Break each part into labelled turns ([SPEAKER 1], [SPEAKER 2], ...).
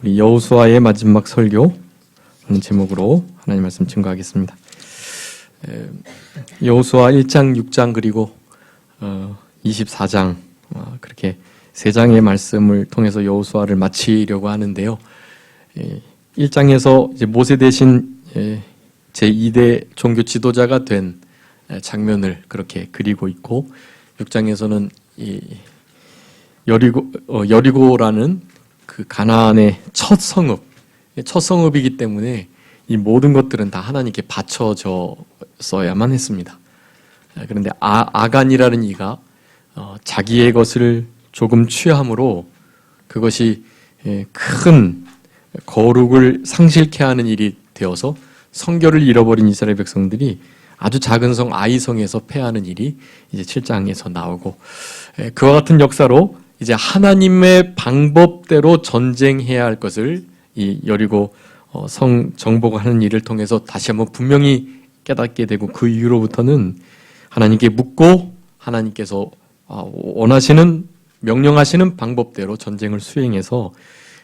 [SPEAKER 1] 우리 여호수아의 마지막 설교 하는 제목으로 하나님 말씀 증거하겠습니다. 여호수아 1장, 6장 그리고 24장 그렇게 세 장의 말씀을 통해서 여호수아를 마치려고 하는데요. 1장에서 이제 모세 대신 제2대 종교 지도자가 된 장면을 그렇게 그리고 있고 6장에서는 이 여리고라는 그 가나안의 첫 성읍이기 때문에 이 모든 것들은 다 하나님께 바쳐졌어야만 했습니다. 그런데 아간이라는 이가 자기의 것을 조금 취함으로 그것이 큰 거룩을 상실케 하는 일이 되어서 성결을 잃어버린 이스라엘 백성들이 아주 작은 성 아이성에서 패하는 일이 이제 7장에서 나오고, 그와 같은 역사로 이제 하나님의 방법대로 전쟁해야 할 것을 이 여리고 성 정복하는 일을 통해서 다시 한번 분명히 깨닫게 되고, 그 이후로부터는 하나님께 묻고 하나님께서 원하시는 명령하시는 방법대로 전쟁을 수행해서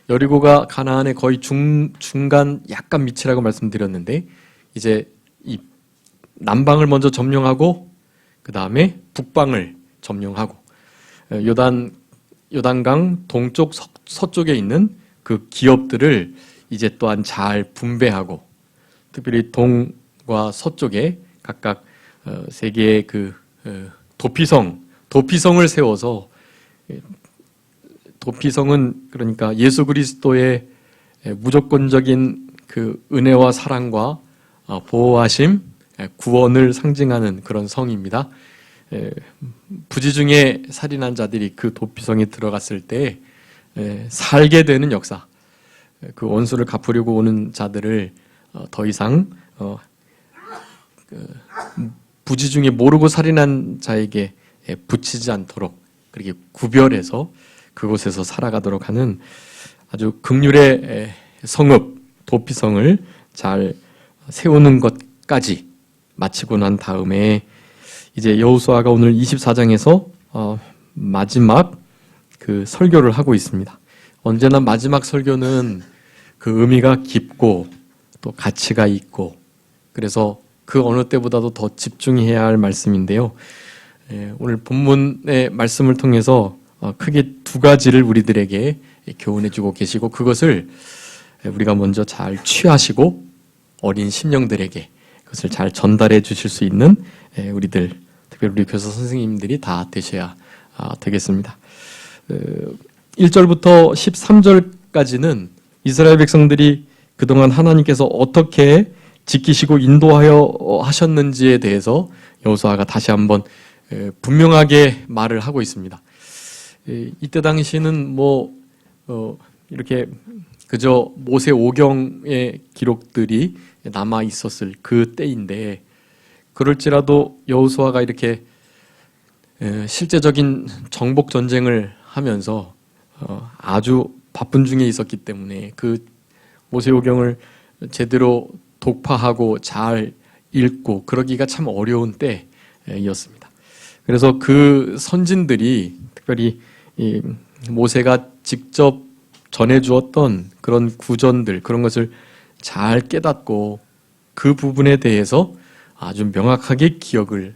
[SPEAKER 1] 여리고가 가나안의 거의 중간 약간 밑이라고 말씀드렸는데, 이제 이 남방을 먼저 점령하고 그 다음에 북방을 점령하고 요단강 동쪽 서쪽에 있는 그 기업들을 이제 또한 잘 분배하고, 특별히 동과 서쪽에 각각 세 개의 그 도피성을 세워서, 도피성은 그러니까 예수 그리스도의 무조건적인 그 은혜와 사랑과 보호하심, 구원을 상징하는 그런 성입니다. 부지 중에 살인한 자들이 그 도피성에 들어갔을 때 살게 되는 역사, 그 원수를 갚으려고 오는 자들을 더 이상 부지 중에 모르고 살인한 자에게 붙이지 않도록 그렇게 구별해서 그곳에서 살아가도록 하는 아주 긍휼의 성읍, 도피성을 잘 세우는 것까지 마치고 난 다음에 이제 여호수아가 오늘 24장에서 마지막 그 설교를 하고 있습니다. 언제나 마지막 설교는 그 의미가 깊고 또 가치가 있고, 그래서 그 어느 때보다도 더 집중해야 할 말씀인데요. 오늘 본문의 말씀을 통해서 크게 두 가지를 우리들에게 교훈해주고 계시고, 그것을 우리가 먼저 잘 취하시고 어린 심령들에게 그것을 잘 전달해 주실 수 있는 우리들, 특별히 우리 교사 선생님들이 다 되셔야 되겠습니다. 1절부터 13절까지는 이스라엘 백성들이 그동안 하나님께서 어떻게 지키시고 인도하여 하셨는지에 대해서 여호수아가 다시 한번 분명하게 말을 하고 있습니다. 이때 당시는 이렇게 그저 모세 오경의 기록들이 남아 있었을 그 때인데, 그럴지라도 여호수아가 이렇게 실제적인 정복 전쟁을 하면서 아주 바쁜 중에 있었기 때문에 그 모세 오경을 제대로 독파하고 잘 읽고 그러기가 참 어려운 때였습니다. 그래서 그 선진들이 특별히 이 모세가 직접 전해주었던 그런 구전들, 그런 것을 잘 깨닫고 그 부분에 대해서 아주 명확하게 기억을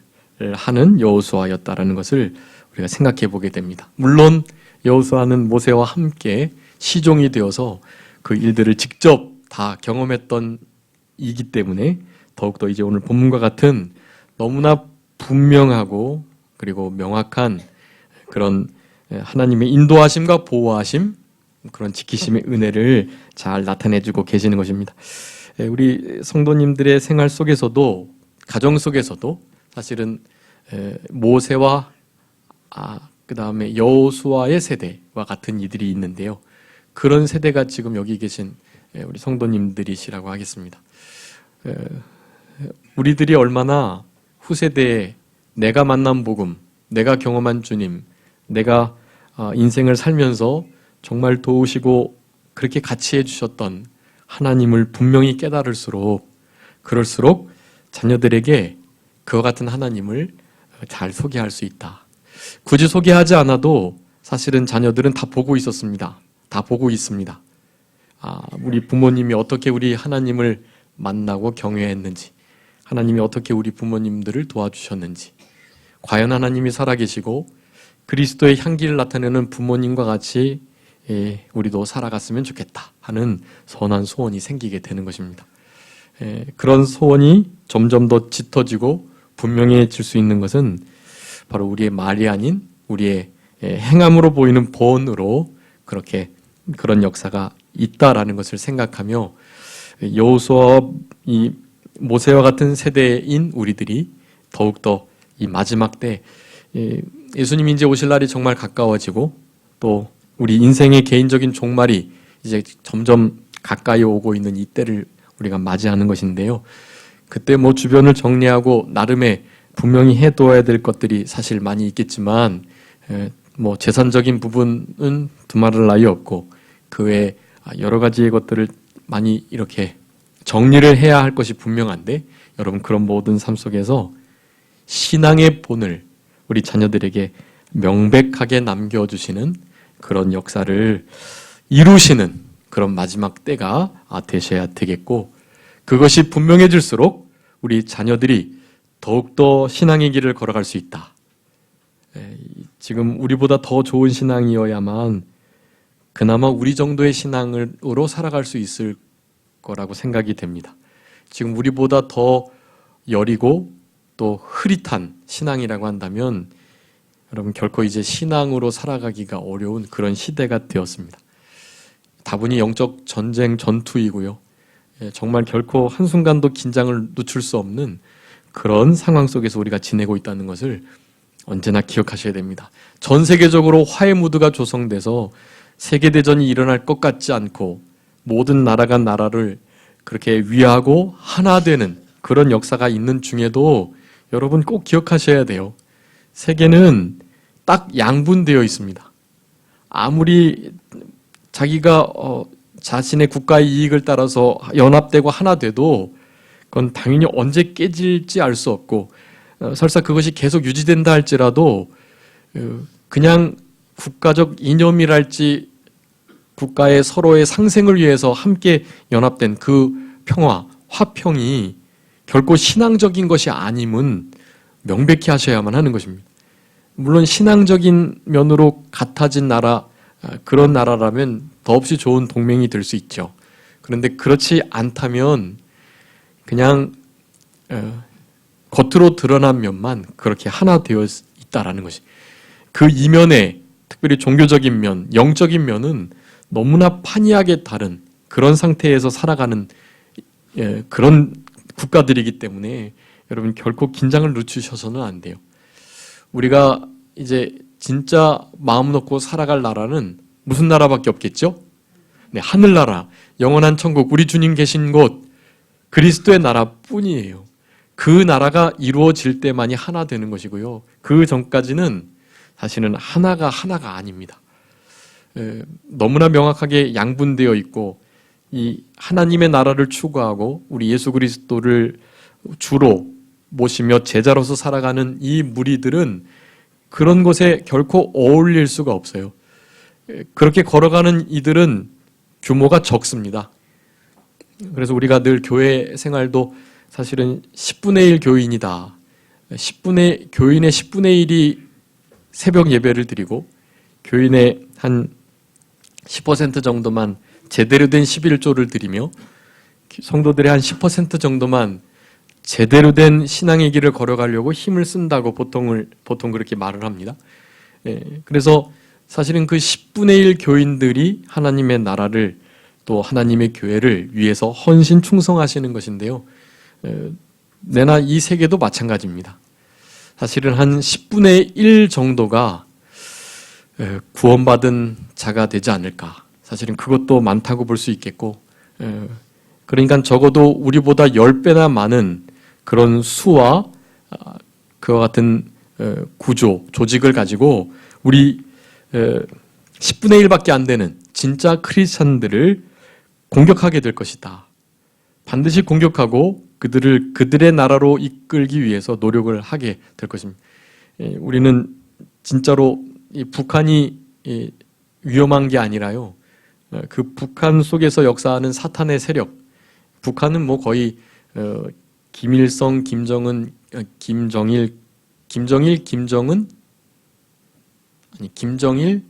[SPEAKER 1] 하는 여호수아였다라는 것을 우리가 생각해 보게 됩니다. 물론 여호수아는 모세와 함께 시종이 되어서 그 일들을 직접 다 경험했던 이기 때문에 더욱더 이제 오늘 본문과 같은 너무나 분명하고 그리고 명확한 그런 하나님의 인도하심과 보호하심, 그런 지키심의 은혜를 잘 나타내주고 계시는 것입니다. 우리 성도님들의 생활 속에서도, 가정 속에서도 사실은 모세와 그 다음에 여호수아의 세대와 같은 이들이 있는데요. 그런 세대가 지금 여기 계신 우리 성도님들이시라고 하겠습니다. 우리들이 얼마나 후세대에 내가 만난 복음, 내가 경험한 주님, 내가 인생을 살면서 정말 도우시고 그렇게 같이 해주셨던 하나님을 분명히 깨달을수록, 그럴수록 자녀들에게 그와 같은 하나님을 잘 소개할 수 있다. 굳이 소개하지 않아도 사실은 자녀들은 다 보고 있었습니다. 다 보고 있습니다. 우리 부모님이 어떻게 우리 하나님을 만나고 경외했는지, 하나님이 어떻게 우리 부모님들을 도와주셨는지, 과연 하나님이 살아계시고 그리스도의 향기를 나타내는 부모님과 같이 우리도 살아갔으면 좋겠다 하는 선한 소원이 생기게 되는 것입니다. 그런 소원이 점점 더 짙어지고 분명해질 수 있는 것은 바로 우리의 말이 아닌 우리의 행함으로 보이는 본으로 그런 역사가 있다라는 것을 생각하며 여호수아와 이 모세와 같은 세대인 우리들이 더욱더 이 마지막 때 예수님이 이제 오실 날이 정말 가까워지고 또 우리 인생의 개인적인 종말이 이제 점점 가까이 오고 있는 이때를 우리가 맞이하는 것인데요. 그때 뭐 주변을 정리하고 나름의 분명히 해둬야 될 것들이 사실 많이 있겠지만 뭐 재산적인 부분은 두말할 나위 없고 그 외에 여러 가지의 것들을 많이 이렇게 정리를 해야 할 것이 분명한데 여러분 그런 모든 삶 속에서 신앙의 본을 우리 자녀들에게 명백하게 남겨주시는 그런 역사를 이루시는 그런 마지막 때가 되셔야 되겠고 그것이 분명해질수록 우리 자녀들이 더욱더 신앙의 길을 걸어갈 수 있다. 지금 우리보다 더 좋은 신앙이어야만 그나마 우리 정도의 신앙으로 살아갈 수 있을 거라고 생각이 됩니다. 지금 우리보다 더 여리고 또 흐릿한 신앙이라고 한다면 여러분 결코 이제 신앙으로 살아가기가 어려운 그런 시대가 되었습니다. 다분히 영적 전쟁 전투이고요. 정말 결코 한순간도 긴장을 늦출 수 없는 그런 상황 속에서 우리가 지내고 있다는 것을 언제나 기억하셔야 됩니다. 전 세계적으로 화해 무드가 조성돼서 세계대전이 일어날 것 같지 않고 모든 나라가 나라를 그렇게 위하고 하나 되는 그런 역사가 있는 중에도 여러분 꼭 기억하셔야 돼요. 세계는 딱 양분되어 있습니다. 아무리 자기가 자신의 국가의 이익을 따라서 연합되고 하나 돼도 그건 당연히 언제 깨질지 알 수 없고 설사 그것이 계속 유지된다 할지라도 그냥 국가적 이념이랄지 국가의 서로의 상생을 위해서 함께 연합된 그 평화, 화평이 결코 신앙적인 것이 아님은 명백히 하셔야만 하는 것입니다. 물론 신앙적인 면으로 같아진 나라, 그런 나라라면 더없이 좋은 동맹이 될 수 있죠. 그런데 그렇지 않다면 그냥 겉으로 드러난 면만 그렇게 하나 되어 있다라는 것이 그 이면에 특별히 종교적인 면, 영적인 면은 너무나 판이하게 다른 그런 상태에서 살아가는 그런 국가들이기 때문에 여러분 결코 긴장을 늦추셔서는 안 돼요. 우리가 이제 진짜 마음 놓고 살아갈 나라는 무슨 나라밖에 없겠죠? 네, 하늘나라, 영원한 천국, 우리 주님 계신 곳, 그리스도의 나라뿐이에요. 그 나라가 이루어질 때만이 하나 되는 것이고요. 그 전까지는 사실은 하나가 아닙니다. 너무나 명확하게 양분되어 있고 이 하나님의 나라를 추구하고 우리 예수 그리스도를 주로 모시며 제자로서 살아가는 이 무리들은 그런 것에 결코 어울릴 수가 없어요. 그렇게 걸어가는 이들은 규모가 적습니다. 그래서 우리가 늘 교회 생활도 사실은 10분의 1 교인이다. 교인의 10분의 1이 새벽 예배를 드리고 교인의 한 10% 정도만 제대로 된 11조를 드리며 성도들의 한 10% 정도만 제대로 된 신앙의 길을 걸어가려고 힘을 쓴다고 보통 그렇게 말을 합니다. 그래서 사실은 그 10분의 1 교인들이 하나님의 나라를 또 하나님의 교회를 위해서 헌신 충성하시는 것인데요. 내나 이 세계도 마찬가지입니다. 사실은 한 10분의 1 정도가 구원받은 자가 되지 않을까. 사실은 그것도 많다고 볼 수 있겠고 그러니까 적어도 우리보다 10배나 많은 그런 수와 그와 같은 구조, 조직을 가지고 우리 10분의 1밖에 안 되는 진짜 크리스찬들을 공격하게 될 것이다. 반드시 공격하고 그들의 나라로 이끌기 위해서 노력을 하게 될 것입니다. 우리는 진짜로 이 북한이 위험한 게 아니라요. 그 북한 속에서 역사하는 사탄의 세력, 북한은 뭐 거의 김일성, 김정은, 김정일, 김정은 아니 김정일,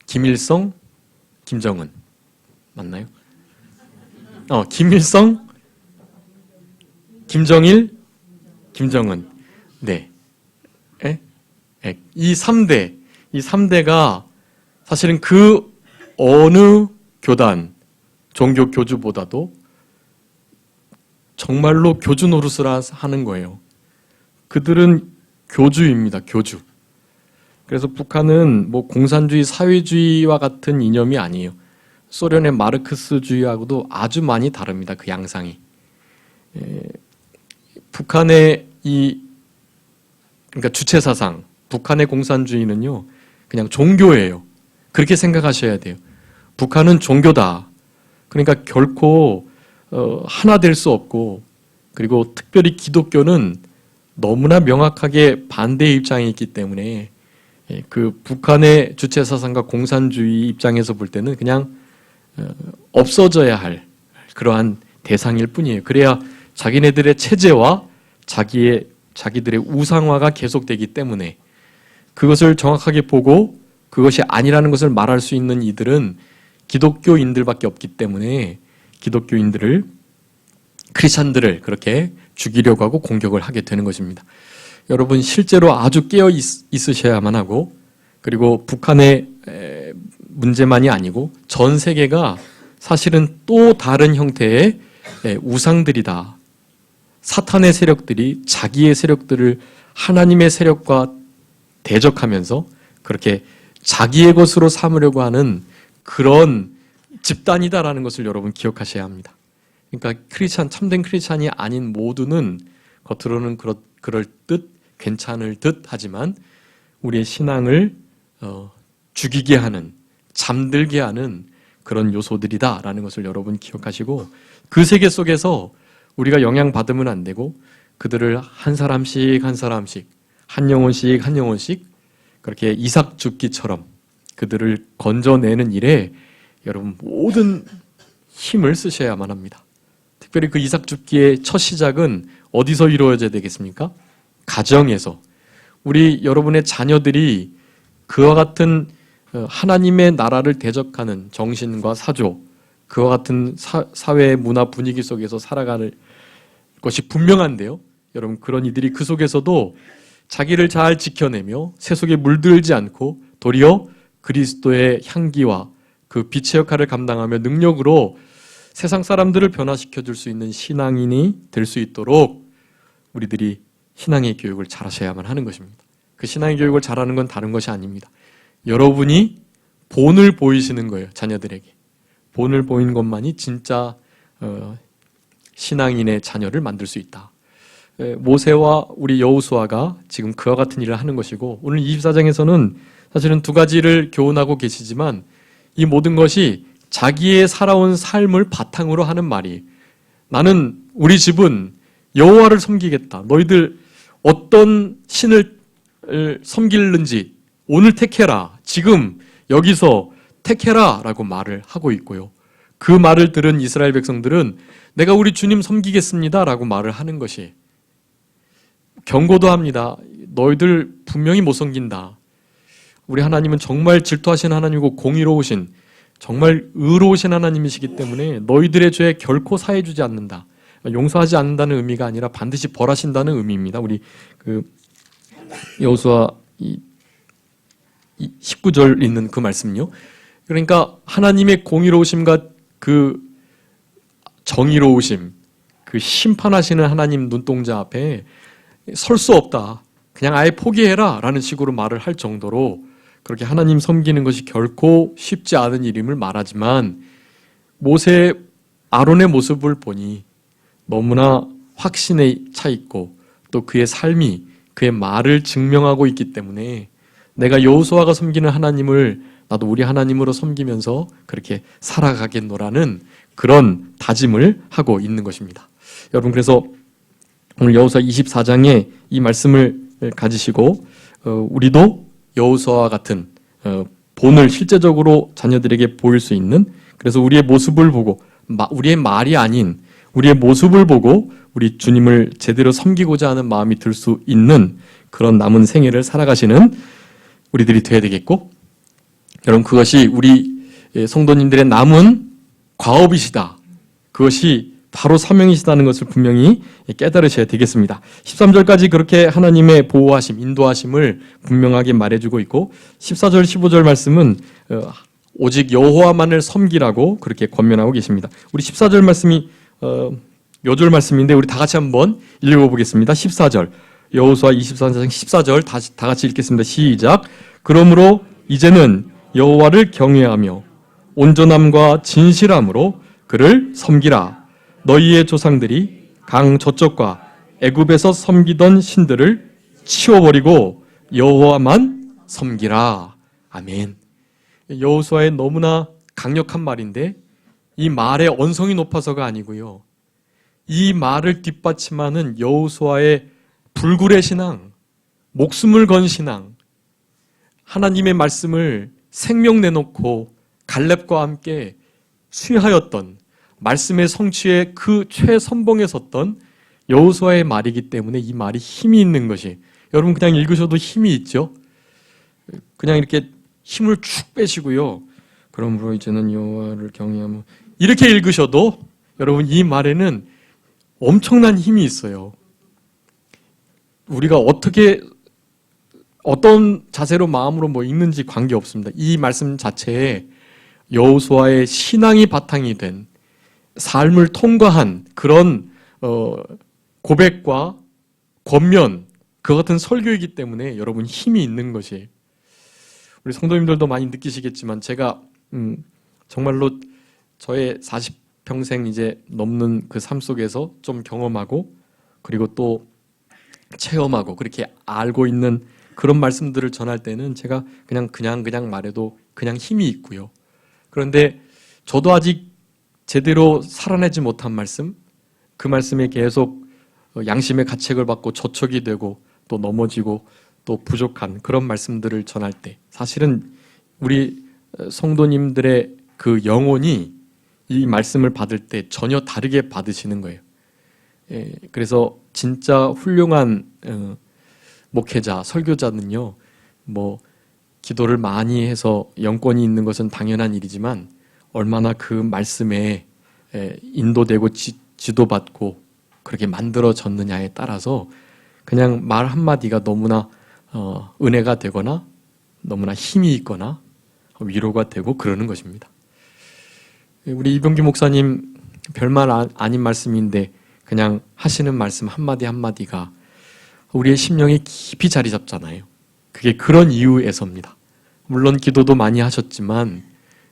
[SPEAKER 1] 김일성, 김정은 맞나요? 김일성, 김정일, 김정은. 네. 이 3대가 사실은 그 어느 교단, 종교 교주보다도 정말로 교주 노릇을 하는 거예요. 그들은 교주입니다. 교주. 그래서 북한은 뭐 공산주의, 사회주의와 같은 이념이 아니에요. 소련의 마르크스주의하고도 아주 많이 다릅니다. 그 양상이. 북한의 그러니까 주체 사상, 북한의 공산주의는요, 그냥 종교예요. 그렇게 생각하셔야 돼요. 북한은 종교다. 그러니까 결코 하나 될 수 없고, 그리고 특별히 기독교는 너무나 명확하게 반대의 입장에 있기 때문에 그 북한의 주체 사상과 공산주의 입장에서 볼 때는 그냥 없어져야 할 그러한 대상일 뿐이에요. 그래야 자기네들의 체제와 자기들의 우상화가 계속되기 때문에 그것을 정확하게 보고 그것이 아니라는 것을 말할 수 있는 이들은 기독교인들밖에 없기 때문에 기독교인들을, 크리스찬들을 그렇게 죽이려고 하고 공격을 하게 되는 것입니다. 여러분 실제로 아주 깨어 있으셔야만 하고, 그리고 북한의 문제만이 아니고 전 세계가 사실은 또 다른 형태의 우상들이다. 사탄의 세력들이 자기의 세력들을 하나님의 세력과 대적하면서 그렇게 자기의 것으로 삼으려고 하는 그런 집단이다라는 것을 여러분 기억하셔야 합니다. 그러니까 참된 크리스찬이 아닌 모두는 겉으로는 그럴 듯, 괜찮을 듯 하지만 우리의 신앙을 죽이게 하는, 잠들게 하는 그런 요소들이다라는 것을 여러분 기억하시고, 그 세계 속에서 우리가 영향받으면 안 되고 그들을 한 사람씩 한 영혼씩 그렇게 이삭 줍기처럼 그들을 건져내는 일에 여러분 모든 힘을 쓰셔야만 합니다. 특별히 그 이삭 줍기의 첫 시작은 어디서 이루어져야 되겠습니까? 가정에서. 우리 여러분의 자녀들이 그와 같은 하나님의 나라를 대적하는 정신과 사조, 그와 같은 사회 문화 분위기 속에서 살아가는 것이 분명한데요. 여러분 그런 이들이 그 속에서도 자기를 잘 지켜내며 세속에 물들지 않고 도리어 그리스도의 향기와 그 빛의 역할을 감당하며 능력으로 세상 사람들을 변화시켜 줄 수 있는 신앙인이 될 수 있도록 우리들이 신앙의 교육을 잘 하셔야만 하는 것입니다. 그 신앙의 교육을 잘하는 건 다른 것이 아닙니다. 여러분이 본을 보이시는 거예요. 자녀들에게. 본을 보이는 것만이 진짜 신앙인의 자녀를 만들 수 있다. 모세와 우리 여호수아가 지금 그와 같은 일을 하는 것이고, 오늘 24장에서는 사실은 두 가지를 교훈하고 계시지만 이 모든 것이 자기의 살아온 삶을 바탕으로 하는 말이, 나는, 우리 집은 여호와를 섬기겠다. 너희들 어떤 신을 섬기는지 오늘 택해라. 지금 여기서 택해라 라고 말을 하고 있고요. 그 말을 들은 이스라엘 백성들은 내가 우리 주님 섬기겠습니다 라고 말을 하는 것이, 경고도 합니다. 너희들 분명히 못 섬긴다. 우리 하나님은 정말 질투하신 하나님이고 공의로우신, 정말 의로우신 하나님이시기 때문에 너희들의 죄에 결코 사해주지 않는다. 용서하지 않는다는 의미가 아니라 반드시 벌하신다는 의미입니다. 우리 여호수아 19절 있는 그 말씀요. 그러니까 하나님의 공의로우심과 그 정의로우심, 그 심판하시는 하나님 눈동자 앞에 설 수 없다. 그냥 아예 포기해라 라는 식으로 말을 할 정도로 그렇게 하나님 섬기는 것이 결코 쉽지 않은 일임을 말하지만, 모세, 아론의 모습을 보니 너무나 확신에 차 있고 또 그의 삶이 그의 말을 증명하고 있기 때문에 내가 여호수아가 섬기는 하나님을 나도 우리 하나님으로 섬기면서 그렇게 살아가겠노라는 그런 다짐을 하고 있는 것입니다. 여러분, 그래서 오늘 여호수아 24장에 이 말씀을 가지시고 우리도 여호수아와 같은 본을 실제적으로 자녀들에게 보일 수 있는, 그래서 우리의 모습을 보고, 우리의 말이 아닌 우리의 모습을 보고 우리 주님을 제대로 섬기고자 하는 마음이 들 수 있는 그런 남은 생애를 살아가시는 우리들이 되어야 되겠고, 여러분 그것이 우리 성도님들의 남은 과업이시다. 그것이 바로 사명이시다는 것을 분명히 깨달으셔야 되겠습니다. 13절까지 그렇게 하나님의 보호하심, 인도하심을 분명하게 말해주고 있고, 14절, 15절 말씀은 오직 여호와만을 섬기라고 그렇게 권면하고 계십니다. 우리 14절 말씀이 요절 말씀인데 우리 다 같이 한번 읽어보겠습니다. 14절, 여호수아 24장 14절 다 같이 읽겠습니다. 시작. 그러므로 이제는 여호와를 경외하며 온전함과 진실함으로 그를 섬기라. 너희의 조상들이 강 저쪽과 애굽에서 섬기던 신들을 치워버리고 여호와만 섬기라. 아멘. 여호수아의 너무나 강력한 말인데, 이 말의 언성이 높아서가 아니고요, 이 말을 뒷받침하는 여호수아의 불굴의 신앙, 목숨을 건 신앙, 하나님의 말씀을 생명 내놓고 갈렙과 함께 취하였던, 말씀의 성취에 그 최선봉에 섰던 여호수아의 말이기 때문에 이 말이 힘이 있는 것이, 여러분 그냥 읽으셔도 힘이 있죠. 그냥 이렇게 힘을 축 빼시고요, 그러므로 이제는 여호와를 경외하며 이렇게 읽으셔도 여러분 이 말에는 엄청난 힘이 있어요. 우리가 어떤 자세로 마음으로 읽는지 관계없습니다. 이 말씀 자체에 여호수아의 신앙이 바탕이 된, 삶을 통과한 그런 고백과 권면, 그 같은 설교이기 때문에 여러분 힘이 있는 것이, 우리 성도님들도 많이 느끼시겠지만 제가 정말로 저의 40평생 이제 넘는 그 삶 속에서 좀 경험하고 그리고 또 체험하고 그렇게 알고 있는 그런 말씀들을 전할 때는 제가 그냥 말해도 그냥 힘이 있고요. 그런데 저도 아직 제대로 살아내지 못한 말씀, 그 말씀에 계속 양심의 가책을 받고 저촉이 되고 또 넘어지고 또 부족한 그런 말씀들을 전할 때, 사실은 우리 성도님들의 그 영혼이 이 말씀을 받을 때 전혀 다르게 받으시는 거예요. 그래서 진짜 훌륭한 목회자, 설교자는요, 기도를 많이 해서 영권이 있는 것은 당연한 일이지만 얼마나 그 말씀에 인도되고 지도받고 그렇게 만들어졌느냐에 따라서 그냥 말 한마디가 너무나 은혜가 되거나 너무나 힘이 있거나 위로가 되고 그러는 것입니다. 우리 이병규 목사님 별말 아닌 말씀인데 그냥 하시는 말씀 한마디 한마디가 우리의 심령에 깊이 자리 잡잖아요. 그게 그런 이유에서입니다. 물론 기도도 많이 하셨지만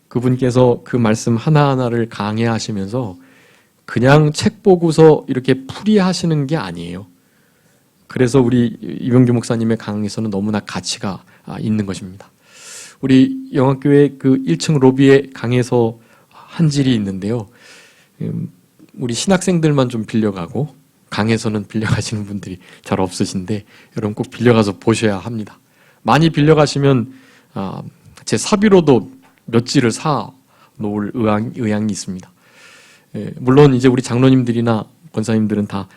[SPEAKER 1] 그분께서 그 말씀 하나하나를 강해하시면서 그냥 책 보고서 이렇게 풀이하시는 게 아니에요. 그래서 우리 이병규 목사님의 강의에서는 너무나 가치가 있는 것입니다. 우리 영학교회 그 1층 로비에 강에서 한 질이 있는데요. 우리 신학생들만 좀 빌려가고 강에서는 빌려가시는 분들이 잘 없으신데 여러분 꼭 빌려가서 보셔야 합니다. 많이 빌려가시면 제 사비로도 몇 질을 사 놓을 의향이 있습니다. 물론 이제 우리 장로님들이나 권사님들은 다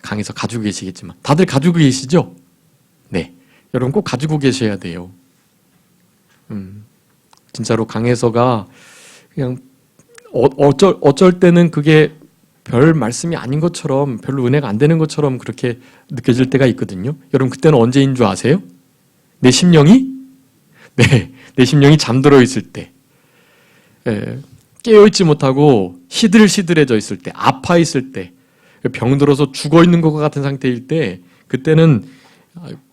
[SPEAKER 1] 강에서 가지고 계시겠지만 다들 가지고 계시죠? 네, 여러분 꼭 가지고 계셔야 돼요. 진짜로 강에서가 그냥 어쩔 때는 그게 별 말씀이 아닌 것처럼, 별로 은혜가 안 되는 것처럼 그렇게 느껴질 때가 있거든요. 여러분 그때는 언제인 줄 아세요? 내 심령이 잠들어 있을 때, 깨어있지 못하고 시들시들해져 있을 때, 아파 있을 때, 병들어서 죽어 있는 것 같은 상태일 때, 그때는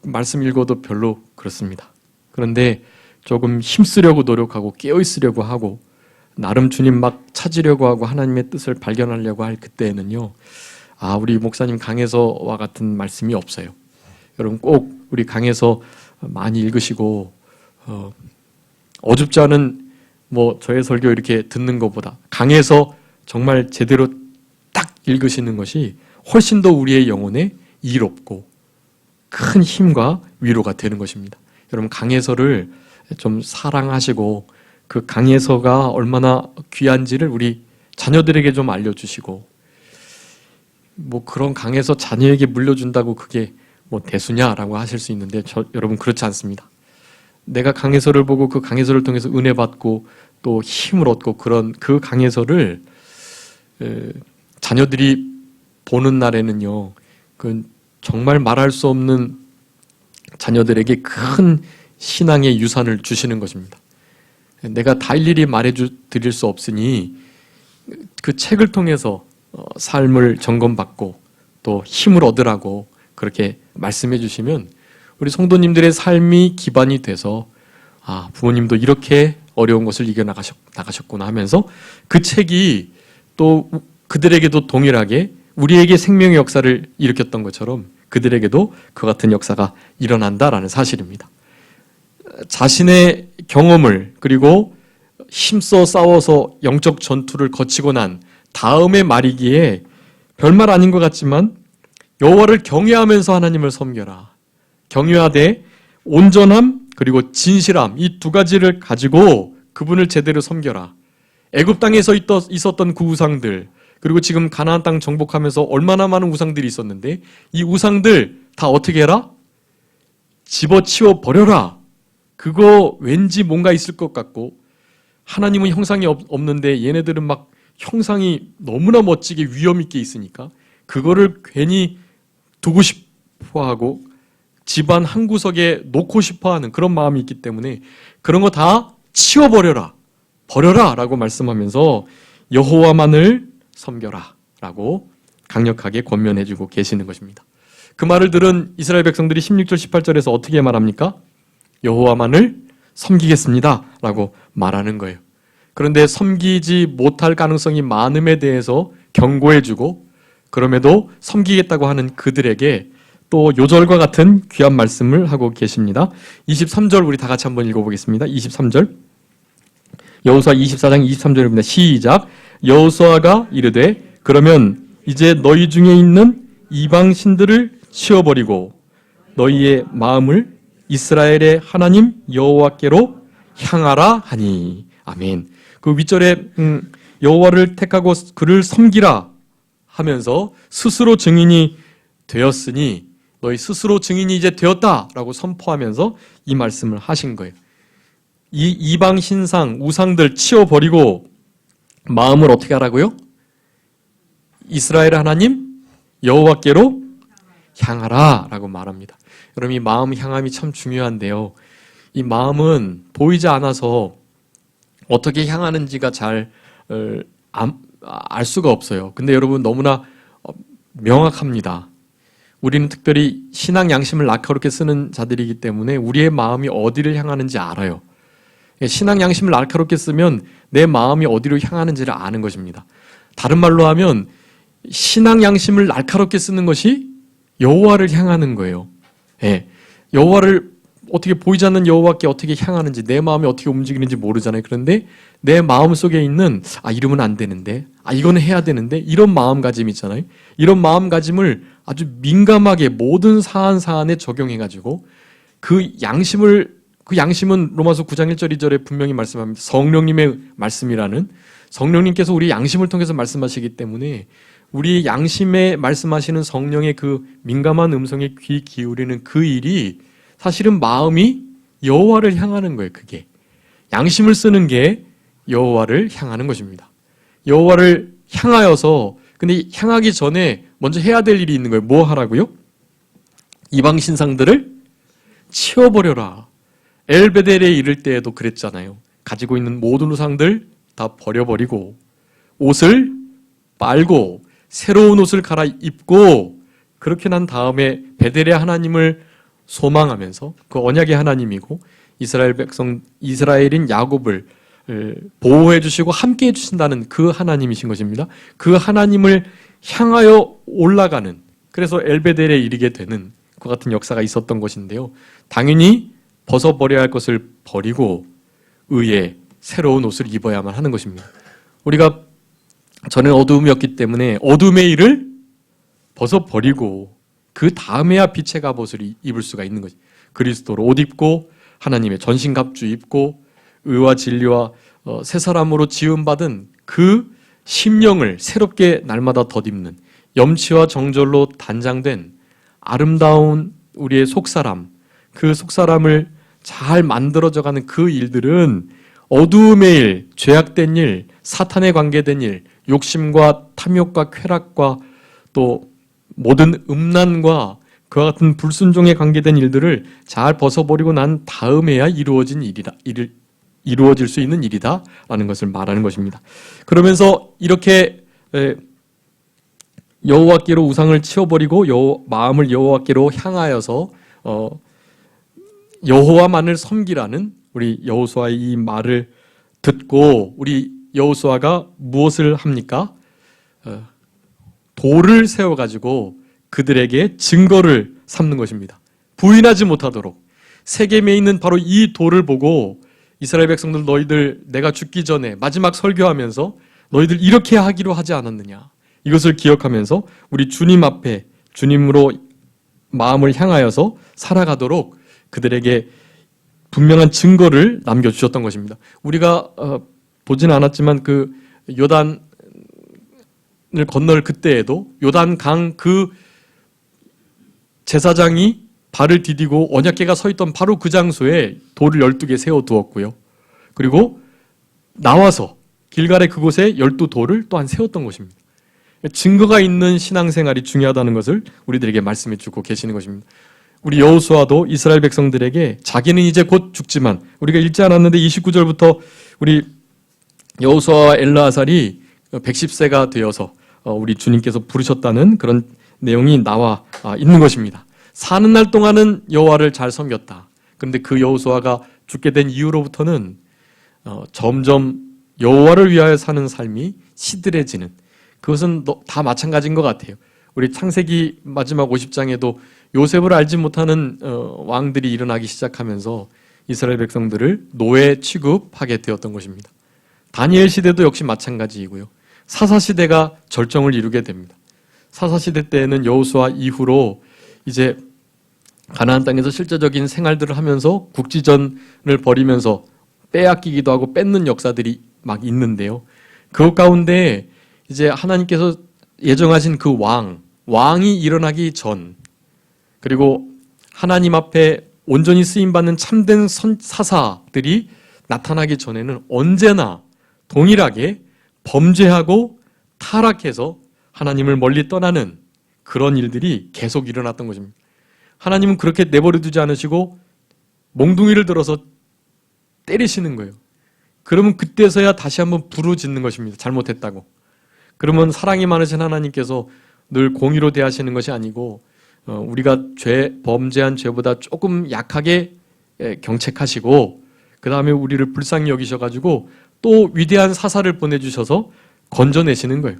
[SPEAKER 1] 말씀 읽어도 별로 그렇습니다. 그런데 조금 힘쓰려고 노력하고 깨어있으려고 하고 나름 주님 막 찾으려고 하고 하나님의 뜻을 발견하려고 할 그때에는요, 우리 목사님 강에서와 같은 말씀이 없어요. 여러분 꼭 우리 강에서 많이 읽으시고 어줍지 않은 저의 설교 이렇게 듣는 것보다 강에서 정말 제대로 딱 읽으시는 것이 훨씬 더 우리의 영혼에 이롭고 큰 힘과 위로가 되는 것입니다. 여러분 강해서를 좀 사랑하시고 그 강에서가 얼마나 귀한지를 우리 자녀들에게 좀 알려주시고, 뭐 그런 강에서 자녀에게 물려준다고 그게 뭐 대수냐라고 하실 수 있는데 여러분 그렇지 않습니다. 내가 강해서를 보고 그 강해서를 통해서 은혜 받고 또 힘을 얻고 그런 그 강해서를 자녀들이 보는 날에는요, 그 정말 말할 수 없는 자녀들에게 큰 신앙의 유산을 주시는 것입니다. 내가 다 일일이 말해드릴 수 없으니 그 책을 통해서 삶을 점검받고 또 힘을 얻으라고 그렇게 말씀해 주시면 우리 성도님들의 삶이 기반이 돼서 부모님도 이렇게 어려운 것을 이겨나가셨구나 하면서 그 책이 또 그들에게도 동일하게 우리에게 생명의 역사를 일으켰던 것처럼 그들에게도 그 같은 역사가 일어난다라는 사실입니다. 자신의 경험을 그리고 힘써 싸워서 영적 전투를 거치고 난 다음의 말이기에 별말 아닌 것 같지만 여호와를 경외하면서 하나님을 섬겨라. 경외하되 온전함 그리고 진실함 이 두 가지를 가지고 그분을 제대로 섬겨라. 애굽 땅에서 있었던 그 우상들 그리고 지금 가나안 땅 정복하면서 얼마나 많은 우상들이 있었는데 이 우상들 다 어떻게 해라? 집어치워 버려라. 그거 왠지 뭔가 있을 것 같고 하나님은 형상이 없는데 얘네들은 막 형상이 너무나 멋지게 위험 있게 있으니까 그거를 괜히 두고 싶어하고 집안 한 구석에 놓고 싶어하는 그런 마음이 있기 때문에 그런 거 다 치워버려라. 버려라 라고 말씀하면서 여호와만을 섬겨라 라고 강력하게 권면해주고 계시는 것입니다. 그 말을 들은 이스라엘 백성들이 16절 18절에서 어떻게 말합니까? 여호와만을 섬기겠습니다 라고 말하는 거예요. 그런데 섬기지 못할 가능성이 많음에 대해서 경고해주고 그럼에도 섬기겠다고 하는 그들에게 또 요절과 같은 귀한 말씀을 하고 계십니다. 23절 우리 다 같이 한번 읽어보겠습니다. 23절 여호수아 24장 23절입니다. 시작. 여호수아가 이르되 그러면 이제 너희 중에 있는 이방 신들을 치워버리고 너희의 마음을 이스라엘의 하나님 여호와께로 향하라 하니. 아멘. 그 윗절에 여호와를 택하고 그를 섬기라 하면서 스스로 증인이 되었으니 너희 스스로 증인이 이제 되었다라고 선포하면서 이 말씀을 하신 거예요. 이 이방 신상 우상들 치워버리고 마음을 어떻게 하라고요? 이스라엘 하나님 여호와께로 향하라 라고 말합니다. 여러분 이 마음 향함이 참 중요한데요. 이 마음은 보이지 않아서 어떻게 향하는지가 잘 알 수가 없어요. 근데 여러분 너무나 명확합니다. 우리는 특별히 신앙 양심을 날카롭게 쓰는 자들이기 때문에 우리의 마음이 어디를 향하는지 알아요. 신앙 양심을 날카롭게 쓰면 내 마음이 어디로 향하는지를 아는 것입니다. 다른 말로 하면 신앙 양심을 날카롭게 쓰는 것이 여호와를 향하는 거예요. 여호와를 어떻게 보이지 않는 여호와께 어떻게 향하는지 내 마음이 어떻게 움직이는지 모르잖아요. 그런데 내 마음 속에 있는 이러면 안 되는데 이거는 해야 되는데 이런 마음가짐 있잖아요. 이런 마음가짐을 아주 민감하게 모든 사안에 적용해가지고 그 양심은 로마서 9장 1절 2절에 분명히 말씀합니다. 성령님의 말씀이라는 성령님께서 우리 양심을 통해서 말씀하시기 때문에 우리 양심에 말씀하시는 성령의 그 민감한 음성에 귀 기울이는 그 일이 사실은 마음이 여호와를 향하는 거예요. 그게 양심을 쓰는 게 여호와를 향하는 것입니다. 여호와를 향하여서 근데 향하기 전에 먼저 해야 될 일이 있는 거예요. 뭐 하라고요? 이방 신상들을 치워버려라. 엘베델에 이를 때에도 그랬잖아요. 가지고 있는 모든 우상들 다 버려버리고 옷을 빨고 새로운 옷을 갈아입고 그렇게 난 다음에 베델의 하나님을 소망하면서 그 언약의 하나님이고 이스라엘 백성 이스라엘인 야곱을 보호해 주시고 함께 해 주신다는 그 하나님이신 것입니다. 그 하나님을 향하여 올라가는 그래서 엘베델에 이르게 되는 그 같은 역사가 있었던 것인데요. 당연히 벗어버려야 할 것을 버리고 의에 새로운 옷을 입어야만 하는 것입니다. 우리가 전에 어두움이었기 때문에 어둠의 일을 벗어버리고 그 다음에야 빛의 갑옷을 입을 수가 있는 거죠. 그리스도로 옷 입고 하나님의 전신갑주 입고 의와 진리와 새 사람으로 지음받은 그 심령을 새롭게 날마다 덧입는 염치와 정절로 단장된 아름다운 우리의 속사람, 그 속사람을 잘 만들어져가는 그 일들은 어두움의 일, 죄악된 일, 사탄에 관계된 일, 욕심과 탐욕과 쾌락과 또 모든 음란과 그와 같은 불순종에 관계된 일들을 잘 벗어버리고 난 다음에야 이루어질 수 있는 일이다라는 것을 말하는 것입니다. 그러면서 이렇게 여호와께로 우상을 치워버리고 마음을 여호와께로 향하여서 여호와만을 섬기라는 우리 여호수아의 이 말을 듣고 우리 여호수아가 무엇을 합니까? 돌을 세워가지고 그들에게 증거를 삼는 것입니다. 부인하지 못하도록 세겜에 있는 바로 이 돌을 보고 이스라엘 백성들, 너희들 내가 죽기 전에 마지막 설교하면서 너희들 이렇게 하기로 하지 않았느냐, 이것을 기억하면서 우리 주님 앞에 주님으로 마음을 향하여서 살아가도록 그들에게 분명한 증거를 남겨주셨던 것입니다. 우리가 보진 않았지만 그 요단을 건널 그때에도 요단강 그 제사장이 발을 디디고 언약궤가 서 있던 바로 그 장소에 돌을 12개 세워두었고요. 그리고 나와서 길갈의 그곳에 12돌을 또한 세웠던 것입니다. 증거가 있는 신앙생활이 중요하다는 것을 우리들에게 말씀해 주고 계시는 것입니다. 우리 여호수아도 이스라엘 백성들에게 자기는 이제 곧 죽지만, 우리가 읽지 않았는데 29절부터 우리 여호수아와 엘르아살이 110세가 되어서 우리 주님께서 부르셨다는 그런 내용이 나와 있는 것입니다. 사는 날 동안은 여호와를 잘 섬겼다. 그런데 그 여호수아가 죽게 된 이후로부터는 점점 여호와를 위하여 사는 삶이 시들해지는, 그것은 다 마찬가지인 것 같아요. 우리 창세기 마지막 50장에도 요셉을 알지 못하는 왕들이 일어나기 시작하면서 이스라엘 백성들을 노예 취급하게 되었던 것입니다. 다니엘 시대도 역시 마찬가지이고요. 사사시대가 절정을 이루게 됩니다. 사사시대 때에는 여호수아 이후로 이제 가나안 땅에서 실제적인 생활들을 하면서 국지전을 벌이면서 빼앗기기도 하고 뺏는 역사들이 막 있는데요. 그 가운데 이제 하나님께서 예정하신 그 왕이 일어나기 전, 그리고 하나님 앞에 온전히 쓰임받는 참된 사사들이 나타나기 전에는 언제나 동일하게 범죄하고 타락해서 하나님을 멀리 떠나는 그런 일들이 계속 일어났던 것입니다. 하나님은 그렇게 내버려 두지 않으시고 몽둥이를 들어서 때리시는 거예요. 그러면 그때서야 다시 한번 부르짖는 것입니다. 잘못했다고. 그러면 사랑이 많으신 하나님께서 늘 공의로 대하시는 것이 아니고 우리가 범죄한 죄보다 조금 약하게 경책하시고 그 다음에 우리를 불쌍히 여기셔가지고 또 위대한 사사를 보내주셔서 건져내시는 거예요.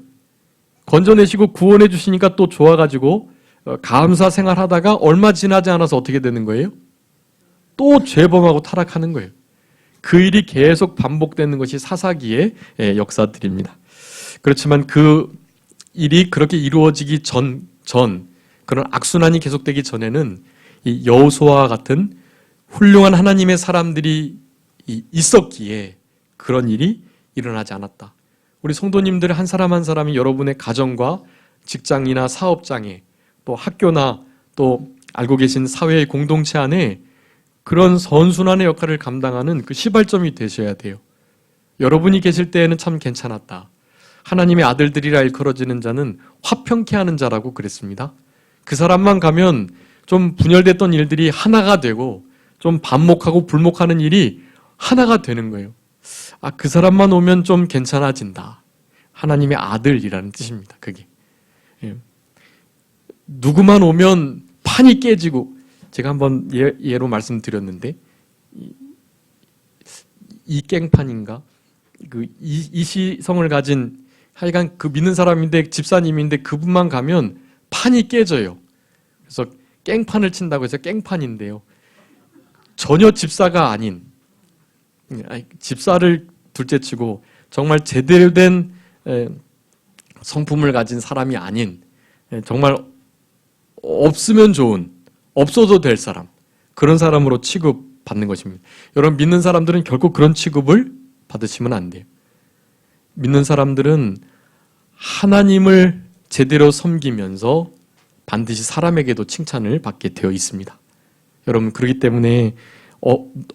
[SPEAKER 1] 건져내시고 구원해 주시니까 또 좋아가지고 감사 생활하다가 얼마 지나지 않아서 어떻게 되는 거예요? 또 죄범하고 타락하는 거예요. 그 일이 계속 반복되는 것이 사사기의 역사들입니다. 그렇지만 그 일이 그렇게 이루어지기 전 그런 악순환이 계속되기 전에는 이 여호수아와 같은 훌륭한 하나님의 사람들이 있었기에 그런 일이 일어나지 않았다. 우리 성도님들 한 사람 한 사람이 여러분의 가정과 직장이나 사업장에 또 학교나 또 알고 계신 사회의 공동체 안에 그런 선순환의 역할을 감당하는 그 시발점이 되셔야 돼요. 여러분이 계실 때에는 참 괜찮았다. 하나님의 아들들이라 일컬어지는 자는 화평케 하는 자라고 그랬습니다. 그 사람만 가면 좀 분열됐던 일들이 하나가 되고 좀 반목하고 불목하는 일이 하나가 되는 거예요. 그 사람만 오면 좀 괜찮아진다. 하나님의 아들이라는 뜻입니다. 그게. 누구만 오면 판이 깨지고, 제가 한번 예로 말씀드렸는데 이깽판인가? 그 이시성을 가진 하여간 그 믿는 사람인데 집사님인데 그분만 가면 판이 깨져요. 그래서 깽판을 친다고 해서 깽판인데요. 전혀 집사가 아닌, 집사를 둘째치고 정말 제대로 된 성품을 가진 사람이 아닌, 정말 없으면 좋은, 없어도 될 사람, 그런 사람으로 취급 받는 것입니다. 여러분, 믿는 사람들은 결코 그런 취급을 받으시면 안 돼요. 믿는 사람들은 하나님을 제대로 섬기면서 반드시 사람에게도 칭찬을 받게 되어 있습니다. 여러분, 그렇기 때문에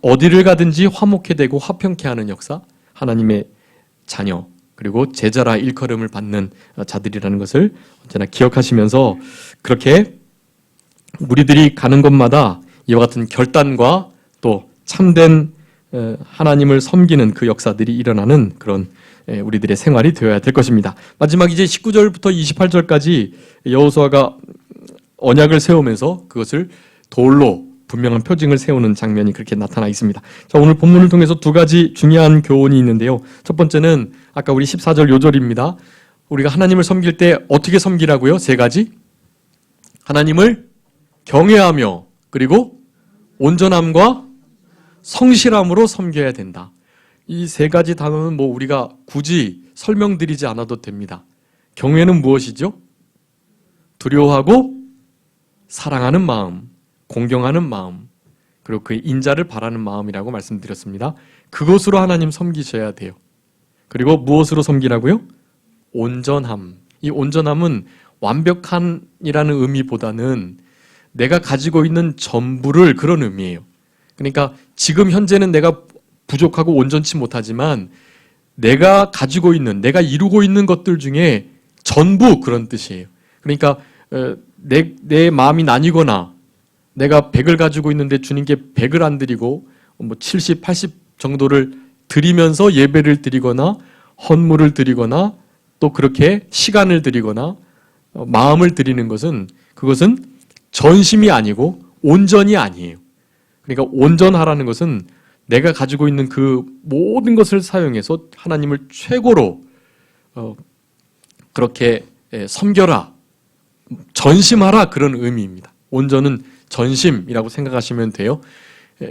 [SPEAKER 1] 어디를 가든지 화목해 되고 화평케 하는 역사, 하나님의 자녀, 그리고 제자라 일컬음을 받는 자들이라는 것을 언제나 기억하시면서 그렇게 우리들이 가는 곳마다 이와 같은 결단과 또 참된 하나님을 섬기는 그 역사들이 일어나는 그런 우리들의 생활이 되어야 될 것입니다. 마지막 이제 19절부터 28절까지 여호수아가 언약을 세우면서 그것을 돌로 분명한 표징을 세우는 장면이 그렇게 나타나 있습니다. 자, 오늘 본문을 통해서 두 가지 중요한 교훈이 있는데요. 첫 번째는 아까 우리 14절 요절입니다. 우리가 하나님을 섬길 때 어떻게 섬기라고요? 세 가지. 하나님을 경외하며 그리고 온전함과 성실함으로 섬겨야 된다. 이 세 가지 단어는 뭐 우리가 굳이 설명드리지 않아도 됩니다. 경외는 무엇이죠? 두려워하고 사랑하는 마음, 공경하는 마음, 그리고 그의 인자를 바라는 마음이라고 말씀드렸습니다. 그것으로 하나님 섬기셔야 돼요. 그리고 무엇으로 섬기라고요? 온전함. 이 온전함은 완벽한이라는 의미보다는 내가 가지고 있는 전부를 그런 의미예요. 그러니까 지금 현재는 내가 부족하고 온전치 못하지만 내가 가지고 있는, 내가 이루고 있는 것들 중에 전부 그런 뜻이에요. 그러니까 내 마음이 나뉘거나 내가 100을 가지고 있는데 주님께 100을 안 드리고 뭐 70, 80 정도를 드리면서 예배를 드리거나 헌물을 드리거나 또 그렇게 시간을 드리거나 마음을 드리는 것은 그것은 전심이 아니고 온전이 아니에요. 그러니까 온전하라는 것은 내가 가지고 있는 그 모든 것을 사용해서 하나님을 최고로 그렇게 섬겨라, 전심하라 그런 의미입니다. 온전은 전심이라고 생각하시면 돼요.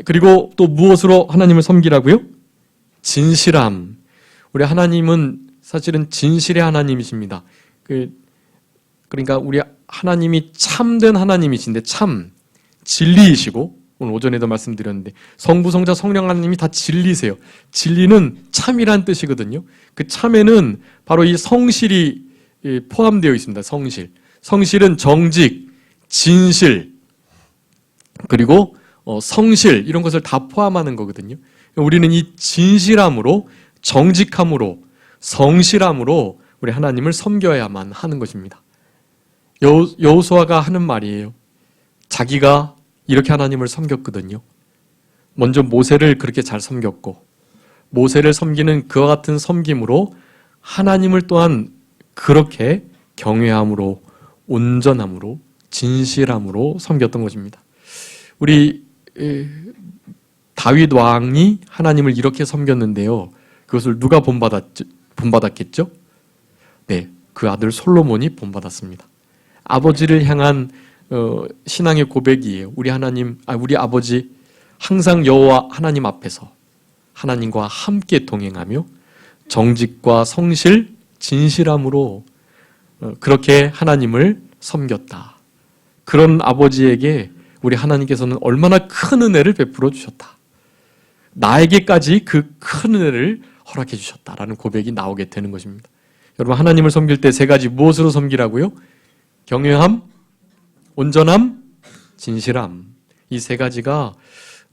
[SPEAKER 1] 그리고 또 무엇으로 하나님을 섬기라고요? 진실함. 우리 하나님은 사실은 진실의 하나님이십니다. 그러니까 우리 하나님이 참된 하나님이신데 참 진리이시고, 오늘 오전에도 말씀드렸는데 성부, 성자, 성령 하나님이 다 진리세요. 진리는 참이란 뜻이거든요. 그 참에는 바로 이 성실이 포함되어 있습니다. 성실은 정직, 진실, 그리고 성실 이런 것을 다 포함하는 거거든요. 우리는 이 진실함으로, 정직함으로, 성실함으로 우리 하나님을 섬겨야만 하는 것입니다. 여호수아가 하는 말이에요. 자기가 이렇게 하나님을 섬겼거든요. 먼저 모세를 그렇게 잘 섬겼고, 모세를 섬기는 그와 같은 섬김으로 하나님을 또한 그렇게 경외함으로, 온전함으로, 진실함으로 섬겼던 것입니다. 우리 다윗 왕이 하나님을 이렇게 섬겼는데요. 그것을 누가 본받았겠죠? 네, 그 아들 솔로몬이 본받았습니다. 아버지를 향한 신앙의 고백이에요. 우리 아버지 항상 여호와 하나님 앞에서 하나님과 함께 동행하며 정직과 성실, 진실함으로 그렇게 하나님을 섬겼다. 그런 아버지에게 우리 하나님께서는 얼마나 큰 은혜를 베풀어 주셨다. 나에게까지 그 큰 은혜를 허락해 주셨다라는 고백이 나오게 되는 것입니다. 여러분, 하나님을 섬길 때 세 가지 무엇으로 섬기라고요? 경외함, 온전함, 진실함. 이 세 가지가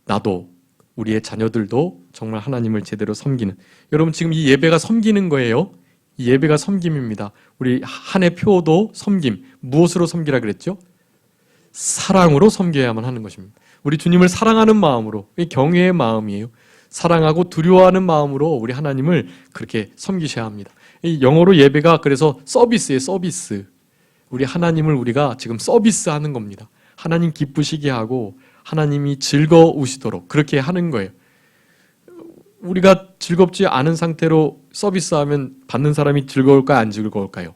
[SPEAKER 1] 나도, 우리의 자녀들도 정말 하나님을 제대로 섬기는, 여러분 지금 이 예배가 섬기는 거예요. 이 예배가 섬김입니다. 우리 한 해 표도 섬김. 무엇으로 섬기라 그랬죠? 사랑으로 섬겨야만 하는 것입니다. 우리 주님을 사랑하는 마음으로, 경외의 마음이에요. 사랑하고 두려워하는 마음으로 우리 하나님을 그렇게 섬기셔야 합니다. 이 영어로 예배가 그래서 서비스예요. 서비스. 우리 하나님을 우리가 지금 서비스하는 겁니다. 하나님 기쁘시게 하고 하나님이 즐거우시도록 그렇게 하는 거예요. 우리가 즐겁지 않은 상태로 서비스하면 받는 사람이 즐거울까요? 안 즐거울까요?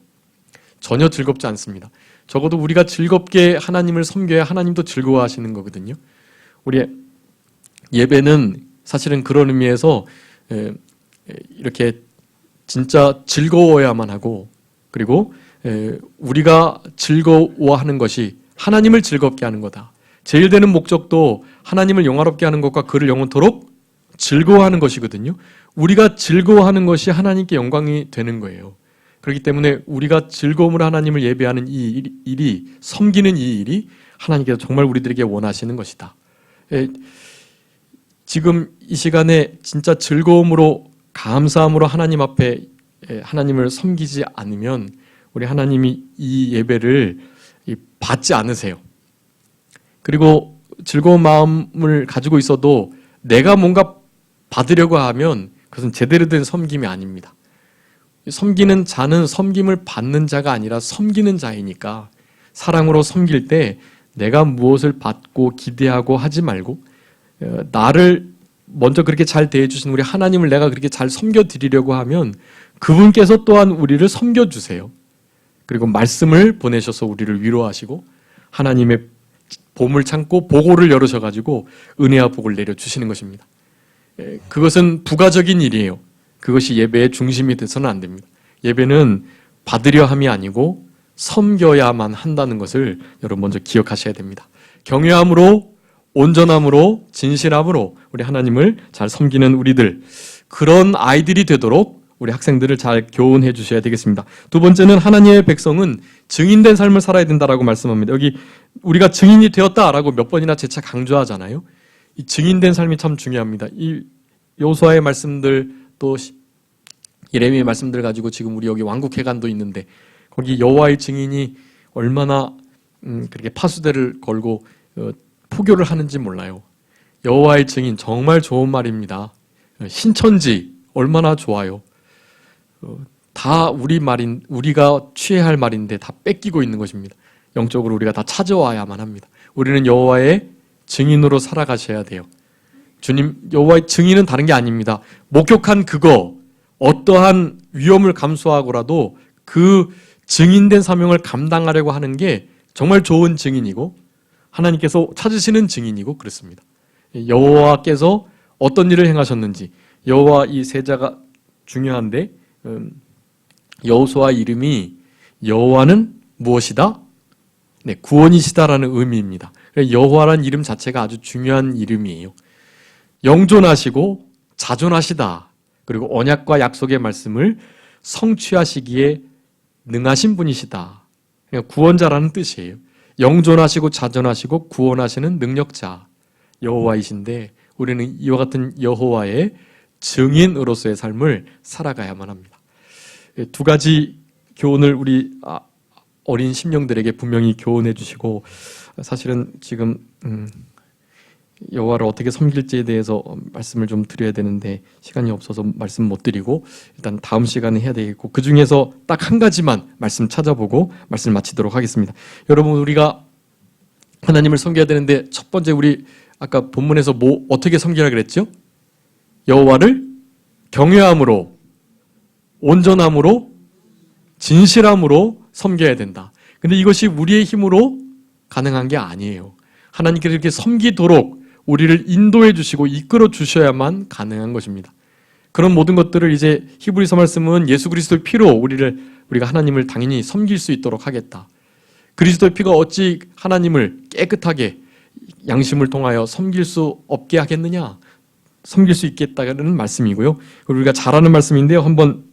[SPEAKER 1] 전혀 즐겁지 않습니다. 적어도 우리가 즐겁게 하나님을 섬겨야 하나님도 즐거워하시는 거거든요. 우리 예배는 사실은 그런 의미에서 이렇게 진짜 즐거워야만 하고, 그리고 우리가 즐거워하는 것이 하나님을 즐겁게 하는 거다. 제일 되는 목적도 하나님을 영화롭게 하는 것과 그를 영원토록 즐거워하는 것이거든요. 우리가 즐거워하는 것이 하나님께 영광이 되는 거예요. 그렇기 때문에 우리가 즐거움으로 하나님을 예배하는 이 일이, 섬기는 이 일이 하나님께서 정말 우리들에게 원하시는 것이다. 지금 이 시간에 진짜 즐거움으로, 감사함으로 하나님 앞에 하나님을 섬기지 않으면 우리 하나님이 이 예배를 받지 않으세요. 그리고 즐거운 마음을 가지고 있어도 내가 뭔가 받으려고 하면 그것은 제대로 된 섬김이 아닙니다. 섬기는 자는 섬김을 받는 자가 아니라 섬기는 자이니까 사랑으로 섬길 때 내가 무엇을 받고 기대하고 하지 말고 나를 먼저 그렇게 잘 대해주신 우리 하나님을 내가 그렇게 잘 섬겨드리려고 하면 그분께서 또한 우리를 섬겨주세요. 그리고 말씀을 보내셔서 우리를 위로하시고 하나님의 봄을 참고 보고를 열으셔가지고 은혜와 복을 내려주시는 것입니다. 그것은 부가적인 일이에요. 그것이 예배의 중심이 돼서는 안 됩니다. 예배는 받으려 함이 아니고 섬겨야만 한다는 것을 여러분 먼저 기억하셔야 됩니다. 경외함으로, 온전함으로, 진실함으로 우리 하나님을 잘 섬기는 우리들, 그런 아이들이 되도록 우리 학생들을 잘 교훈해 주셔야 되겠습니다. 두 번째는 하나님의 백성은 증인된 삶을 살아야 된다라고 말씀합니다. 여기 우리가 증인이 되었다라고 몇 번이나 재차 강조하잖아요. 이 증인된 삶이 참 중요합니다. 이 여호수아의 말씀들 또 예레미야의 말씀들 가지고 지금 우리 여기 왕국회관도 있는데 거기 여호와의 증인이 얼마나 그렇게 파수대를 걸고 포교를 하는지 몰라요. 여호와의 증인 정말 좋은 말입니다. 신천지 얼마나 좋아요. 다 우리 말인, 우리가 취해야 할 말인데 다 뺏기고 있는 것입니다. 영적으로 우리가 다 찾아와야만 합니다. 우리는 여호와의 증인으로 살아가셔야 돼요. 주님, 여호와의 증인은 다른 게 아닙니다. 목격한 그거, 어떠한 위험을 감수하고라도 그 증인된 사명을 감당하려고 하는 게 정말 좋은 증인이고 하나님께서 찾으시는 증인이고 그렇습니다. 여호와께서 어떤 일을 행하셨는지, 여호와 이 세자가 중요한데 여호수아 이름이 여호와는 무엇이다? 네, 구원이시다라는 의미입니다. 여호와라는 이름 자체가 아주 중요한 이름이에요. 영존하시고 자존하시다. 그리고 언약과 약속의 말씀을 성취하시기에 능하신 분이시다. 그러니까 구원자라는 뜻이에요. 영존하시고 자존하시고 구원하시는 능력자 여호와이신데 우리는 이와 같은 여호와의 증인으로서의 삶을 살아가야만 합니다. 두 가지 교훈을 우리 어린 심령들에게 분명히 교훈해 주시고 사실은 지금 여호와를 어떻게 섬길지에 대해서 말씀을 좀 드려야 되는데 시간이 없어서 말씀 못 드리고 일단 다음 시간에 해야 되겠고 그 중에서 딱 한 가지만 말씀 찾아보고 말씀 마치도록 하겠습니다. 여러분 우리가 하나님을 섬겨야 되는데 첫 번째 우리 아까 본문에서 뭐 어떻게 섬기라 그랬죠? 여호와를 경외함으로 온전함으로 진실함으로 섬겨야 된다. 근데 이것이 우리의 힘으로 가능한 게 아니에요. 하나님께서 이렇게 섬기도록 우리를 인도해 주시고 이끌어 주셔야만 가능한 것입니다. 그런 모든 것들을 이제 히브리서 말씀은 예수 그리스도의 피로 우리가 하나님을 당연히 섬길 수 있도록 하겠다. 그리스도의 피가 어찌 하나님을 깨끗하게 양심을 통하여 섬길 수 없게 하겠느냐? 섬길 수 있겠다는 말씀이고요. 우리가 잘 아는 말씀인데요. 한번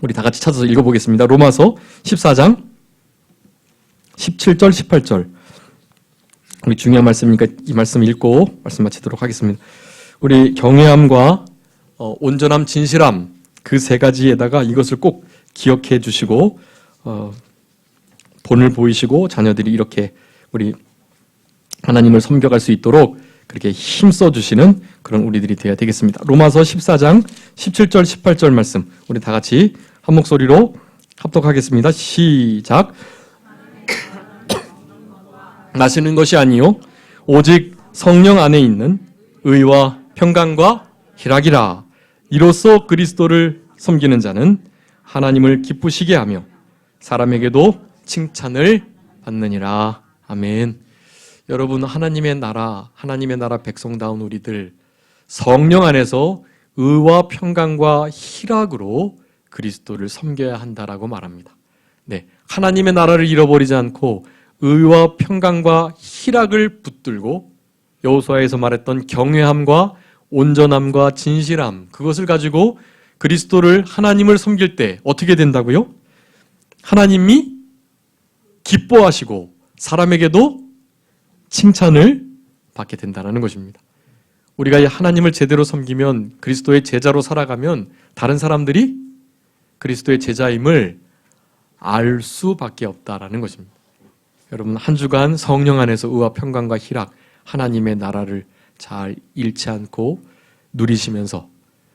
[SPEAKER 1] 우리 다 같이 찾아서 읽어보겠습니다. 로마서 14장 17절 18절 우리 중요한 말씀이니까 이 말씀 읽고 말씀 마치도록 하겠습니다. 우리 경외함과 온전함, 진실함 그 세 가지에다가 이것을 꼭 기억해 주시고 본을 보이시고 자녀들이 이렇게 우리 하나님을 섬겨갈 수 있도록 그렇게 힘써 주시는 그런 우리들이 되어야 되겠습니다. 로마서 14장 17절 18절 말씀 우리 다 같이 한 목소리로 합독하겠습니다. 시작. 마시는 것이 아니요 오직 성령 안에 있는 의와 평강과 희락이라. 이로써 그리스도를 섬기는 자는 하나님을 기쁘시게 하며 사람에게도 칭찬을 받느니라. 아멘. 여러분 하나님의 나라 백성다운 우리들 성령 안에서 의와 평강과 희락으로 그리스도를 섬겨야 한다라고 말합니다. 네, 하나님의 나라를 잃어버리지 않고 의와 평강과 희락을 붙들고 여호수아에서 말했던 경외함과 온전함과 진실함, 그것을 가지고 그리스도를, 하나님을 섬길 때 어떻게 된다고요? 하나님이 기뻐하시고 사람에게도 칭찬을 받게 된다는 것입니다. 우리가 하나님을 제대로 섬기면, 그리스도의 제자로 살아가면 다른 사람들이 그리스도의 제자임을 알 수밖에 없다라는 것입니다. 여러분, 한 주간 성령 안에서 의와 평강과 희락, 하나님의 나라를 잘 잃지 않고 누리시면서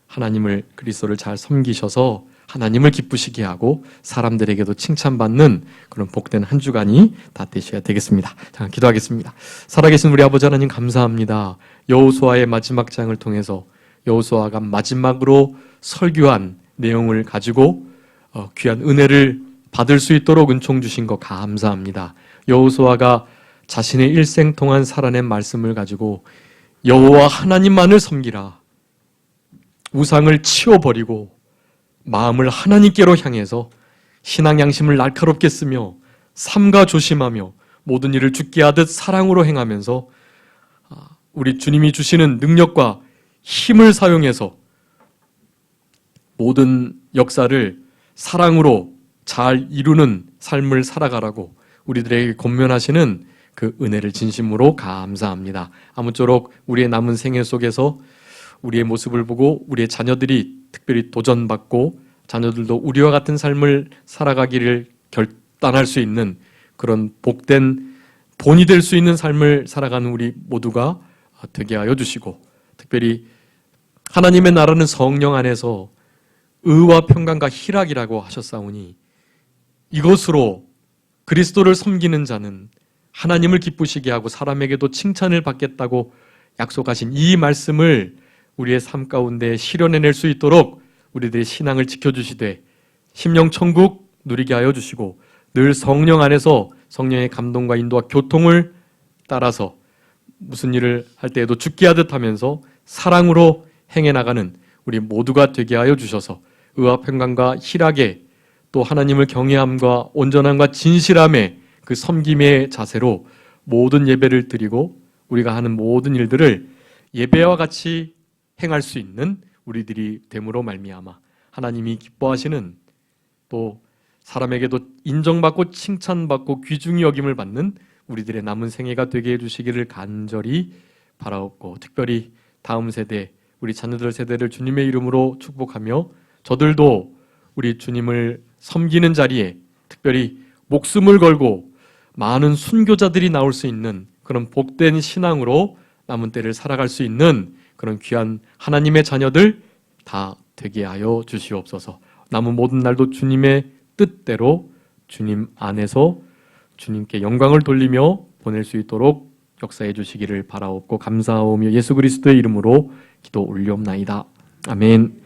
[SPEAKER 1] 하나님을, 그리스도를 잘 섬기셔서 하나님을 기쁘시게 하고 사람들에게도 칭찬받는 그런 복된 한 주간이 다 되셔야 되겠습니다. 자, 기도하겠습니다. 살아계신 우리 아버지 하나님, 감사합니다. 여호수아의 마지막 장을 통해서 여호수아가 마지막으로 설교한 내용을 가지고 귀한 은혜를 받을 수 있도록 은총 주신 거 감사합니다. 여호수아가 자신의 일생 동안 살아낸 말씀을 가지고 여호와 하나님만을 섬기라, 우상을 치워버리고 마음을 하나님께로 향해서 신앙 양심을 날카롭게 쓰며 삼가 조심하며 모든 일을 주께 하듯 사랑으로 행하면서 우리 주님이 주시는 능력과 힘을 사용해서 모든 역사를 사랑으로 잘 이루는 삶을 살아가라고 우리들에게 권면하시는 그 은혜를 진심으로 감사합니다. 아무쪼록 우리의 남은 생애 속에서 우리의 모습을 보고 우리의 자녀들이 특별히 도전받고 자녀들도 우리와 같은 삶을 살아가기를 결단할 수 있는 그런 복된 본이 될 수 있는 삶을 살아가는 우리 모두가 되게 하여 주시고, 특별히 하나님의 나라는 성령 안에서 의와 평강과 희락이라고 하셨사오니 이것으로 그리스도를 섬기는 자는 하나님을 기쁘시게 하고 사람에게도 칭찬을 받겠다고 약속하신 이 말씀을 우리의 삶 가운데 실현해낼 수 있도록 우리들의 신앙을 지켜주시되 심령천국 누리게 하여 주시고, 늘 성령 안에서 성령의 감동과 인도와 교통을 따라서 무슨 일을 할 때에도 죽게 하듯 하면서 사랑으로 행해 나가는 우리 모두가 되게 하여 주셔서 의와 평강과 희락에, 또 하나님을 경외함과 온전함과 진실함의 그 섬김의 자세로 모든 예배를 드리고 우리가 하는 모든 일들을 예배와 같이 행할 수 있는 우리들이 됨으로 말미암아 하나님이 기뻐하시는, 또 사람에게도 인정받고 칭찬받고 귀중히 여김을 받는 우리들의 남은 생애가 되게 해주시기를 간절히 바라옵고, 특별히 다음 세대, 우리 자녀들 세대를 주님의 이름으로 축복하며 저들도 우리 주님을 섬기는 자리에 특별히 목숨을 걸고 많은 순교자들이 나올 수 있는 그런 복된 신앙으로 남은 때를 살아갈 수 있는 그런 귀한 하나님의 자녀들 다 되게 하여 주시옵소서. 남은 모든 날도 주님의 뜻대로 주님 안에서 주님께 영광을 돌리며 보낼 수 있도록 역사해 주시기를 바라옵고 감사하오며 예수 그리스도의 이름으로 기도 올리옵나이다. 아멘.